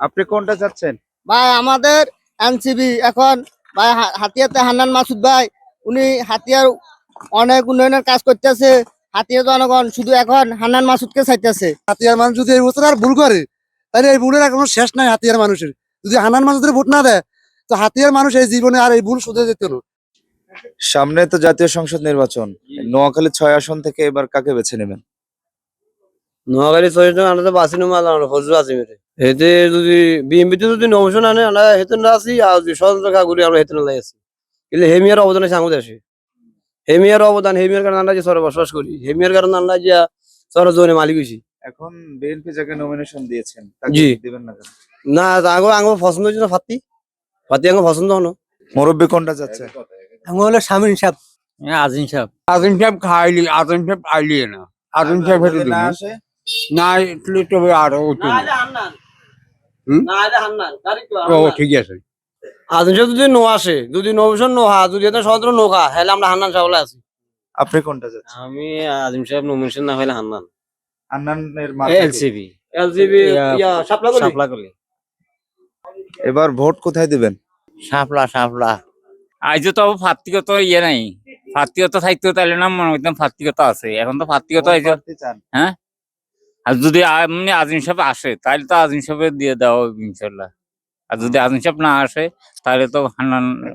আপনি কোনটা চাচ্ছেন? ভাই আমাদের এনসিবি এখন ভাই হাতিয়াতে হান্নান মাসুদ ভাই উনি হাতিয়ার অনেক উন্নয়নের কাজ করতেছে। হাতিয়ার জনগণ শুধু এখন হান্নান মাসুদকে চাইতেছে। হাতিয়ার মানুষ যদি এই বছর আর ভুল করে তাহলে এই ভুলের কোনো শেষ নাই। হাতিয়ার মানুষের যদি হান্নান মাসুদের ভোট না দেয় তো হাতিয়ার মানুষ এই জীবনে আর এই ভুল শুধরে যেত না। সামনে তো জাতীয় সংসদ নির্বাচন, নোয়াখালী ৬ আসন থেকে এবার কাকে বেছে নেবেন? নোয়াখালী ছয়জন আনাতে বাসি নুমা ফজলুল আসিমের হেতে যদি বিএমপিতে যদি নমিশন আনে আমরা হেতন আছি আর যদি স্বতন্ত্র কাগুরি আমরা হেতন লাই আছি কিন্তু হেমিয়ার অবদান আছে আমাদের দেশে। হেমিয়ার অবদান হেমিয়ার কারণে আমরা যে শহরে বসবাস করি, হেমিয়ার কারণে আমরা যে শহরে জোনে মালিক হইছি। এখন বিএনপি যাকে নমিনেশন দিয়েছেন তাকে জি। দিবেন না কেন? না আগে আগে পছন্দ হয়েছে না ফাত্তি ফাত্তি আগে পছন্দ হনো। মুরব্বী কোনটা যাচ্ছে? আমি হলো স্বামীন সাহেব। আজিম সাহেব আজিম সাহেব আইলি না। আজিম সাহেব হেঁটে যদি দিব না আসে না এটলে তবে আরো ঠিক আছে। আদিন সাহেব যদি নো আসে, যদি নমিশন নো হা, যদি এটা স্বতন্ত্র নৌকা হেলে আমরা হান্নান সাহেবলে আছি। আপনি কোনটা যাচ্ছেন? আমি আজিম সাহেব নমিনেশন না হইলে হান্নান আন্নানের মার্কা কি? এলসিবি এলজিবি শাপলা শাপলাকলি এবার ভোট কোথায় দিবেন? শাপলা আইজো তো ফাত্তিগত ইয়ে নাই, ফাত্তিগত থাকতেও তাইলে না মনে করতাম ফাত্তিগত আছে, এখন তো ফাত্তিগত কোন আইজো। প্রার্থী চান? হ্যাঁ, আর যদি এমনি আজিম সাহেব আসে তাহলে তো আজিম সাহেবের দিয়ে দেওয়া হবে ইনশাল্লাহ। আর যদি আজিম সাহেব না আসে তাহলে তো হান্নান